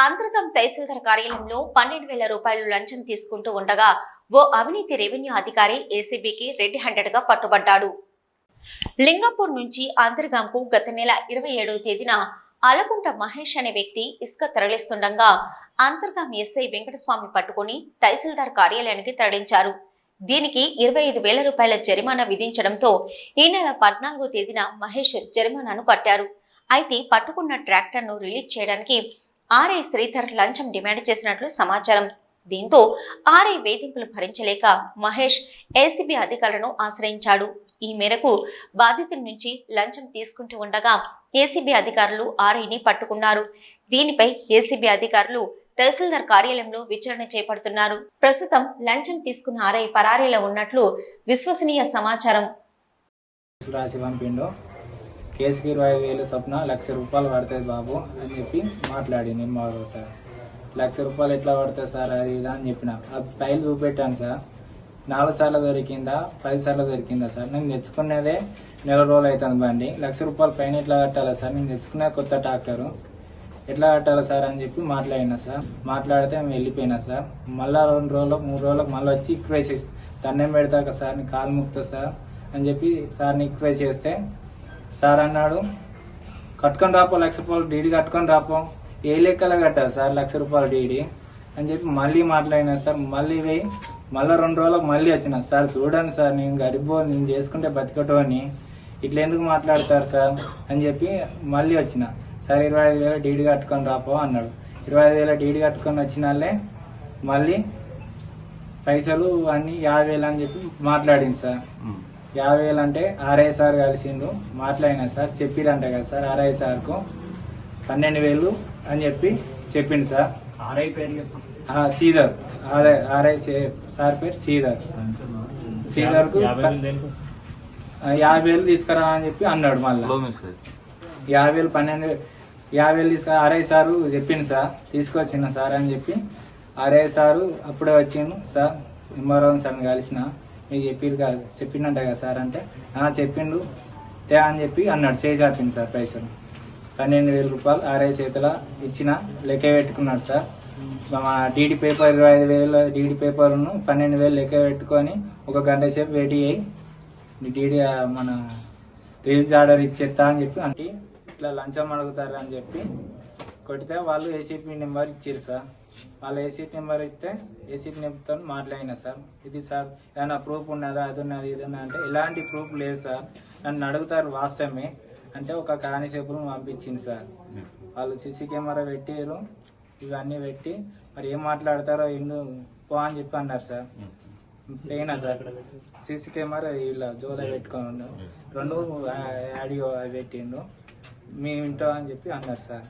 అంతర్గం తహసీల్దార్ కార్యాలయంలో 12,000 రూపాయలు లంచం తీసుకుంటూ ఉండగా ఓ అవినీతి రెవెన్యూ అధికారి ఏసీబీకి రెడ్ హ్యాండెడ్ గా పట్టుబడ్డాడు. లింగాపూర్ నుంచి అంతర్గంకు గత నెల 27వ తేదీన అలకుంట మహేష్ అనే వ్యక్తి ఇసుక తరలిస్తుండగా అంతర్గం ఎస్ఐ వెంకటస్వామి పట్టుకుని తహసీల్దార్ కార్యాలయానికి తరలించారు. దీనికి 25,000 రూపాయల జరిమానా విధించడంతో ఈ నెల 14వ తేదీన మహేష్ జరిమానాను కట్టారు. అయితే పట్టుకున్న ట్రాక్టర్ ను రిలీజ్ చేయడానికి ఆర్ఐ శ్రీధర్ లంచం డిమాండ్ చేసినట్లు సమాచారం. దీంతో ఆర్ఐ వేధింపులు భరించలేక మహేష్ ఏసీబీ అధికారులను ఆశ్రయించాడు. ఈ మేరకు బాధితుల నుంచి లంచం తీసుకుంటూ ఉండగా ఏసీబీ అధికారులు ఆర్ఐని పట్టుకున్నారు. దీనిపై ఏసీబీ అధికారులు తహసీల్దార్ కార్యాలయంలో విచారణ చేపడుతున్నారు. ప్రస్తుతం లంచం తీసుకున్న ఆర్ఐ పరారీలో ఉన్నట్లు విశ్వసనీయ సమాచారం. కేసుకి 25,000 చొప్పున ₹1,00,000 పడుతుంది బాబు అని చెప్పి మాట్లాడి నేను సార్ ₹1,00,000 ఎట్లా పడుతుంది సార్ అది ఇది అని చెప్పిన. ఆ ఫైల్ చూపెట్టాను సార్. 4 సార్లు దొరికిందా 10 సార్లు దొరికిందా సార్? నేను తెచ్చుకునేదే నెల రోజులు అవుతుంది బండి. ₹1,00,000 పైన ఎట్లా కట్టాలా సార్? నేను తెచ్చుకునే కొత్త ట్రాక్టరు ఎట్లా కట్టాలా సార్ అని చెప్పి మాట్లాడినా సార్. మాట్లాడితే మేము వెళ్ళిపోయినా సార్. మళ్ళీ 2 రోజులకు 3 రోజులకు మళ్ళీ వచ్చి ఈక్వై చేసి దండం పెడతాక సార్ నీ కాలు ముక్తా సార్ అని చెప్పి సార్ని ఈక్వై చేస్తే సార్ అన్నాడు కట్టుకొని రాపో ₹1,00,000 డీడీ కట్టుకొని రాపో. ఏ లెక్కలో కట్టాలి సార్ ₹1,00,000 డీడీ అని చెప్పి మళ్ళీ మాట్లాడినా సార్. మళ్ళీ పోయి మళ్ళీ 2 రోజులకు మళ్ళీ వచ్చిన సార్. చూడండి సార్ నేను గరిబో నేను చేసుకుంటే బతికటోని ఇట్లా ఎందుకు మాట్లాడతారు సార్ అని చెప్పి మళ్ళీ వచ్చిన. సార్ 25,000 డీడీ కట్టుకొని రాపో అన్నాడు. 25,000 డీడీ కట్టుకొని వచ్చిన వాళ్ళే మళ్ళీ పైసలు అన్ని 50,000 అని చెప్పి మాట్లాడింది సార్. 50,000 అంటే ఆర్ఐ సార్ కలిసిండు మాట్లాడినా సార్. చెప్పిరంట కదా సార్ ఆర్ఐ సార్కు 12,000 అని చెప్పి చెప్పింది సార్. ఆర్ఐ పేరు శ్రీధర్. ఆర్ఐ సార్ పేరు శ్రీధర్. శ్రీధర్కు 50,000 తీసుకురా అని చెప్పి అన్నాడు. మళ్ళీ 50,000 తీసుకురా ఆర్ఐ సారు చెప్పింది సార్. తీసుకొచ్చిన సార్ అని చెప్పి ఆర్ఐ సారు అప్పుడే వచ్చిండు సార్. సింహారావు సార్ని కలిసిన మీకు చెప్పిండంట కదా సార్ అంటే చెప్పిండు తే అని చెప్పి అన్నాడు. చేపింది సార్ పైసలు ₹12,000 ఆర్ఐ చేతుల ఇచ్చిన లెక్క పెట్టుకున్నాడు సార్. మా డీడీ పేపర్ 25,000 డీడీ పేపర్ను 12,000 లెక్క పెట్టుకొని 1 గంట సేపు వెయిట్ అయ్యి డీడీ మన రిలీజ్ ఆర్డర్ ఇచ్చేస్తా అని చెప్పి అంటే ఇట్లా లంచం అడుగుతారు అని చెప్పి కొడితే వాళ్ళు ఏసీపీ నెంబర్ ఇచ్చారు సార్. వాళ్ళు ఏసీపీ నెంబర్ ఇస్తే ఏసీపీ నెంబర్తో మాట్లాడినా సార్. ఇది సార్ ఏదైనా ప్రూఫ్ ఉన్నదా అది ఉన్నది ఇది ఉన్నది అంటే ఎలాంటి ప్రూఫ్ లేదు సార్. నన్ను అడుగుతారు వాస్తవమే అంటే ఒక కానిసేపును పంపించింది సార్. వాళ్ళు సీసీ కెమెరా పెట్టారు ఇవన్నీ పెట్టి మరి ఏం మాట్లాడతారో ఇల్లు పో అని చెప్పి అన్నారు సార్. పోయినా సార్ సీసీ కెమెరా ఇలా జోద పెట్టుకొని 2 ఆడియో అవి పెట్టిండు మీ ఇంటో అని చెప్పి అన్నారు సార్.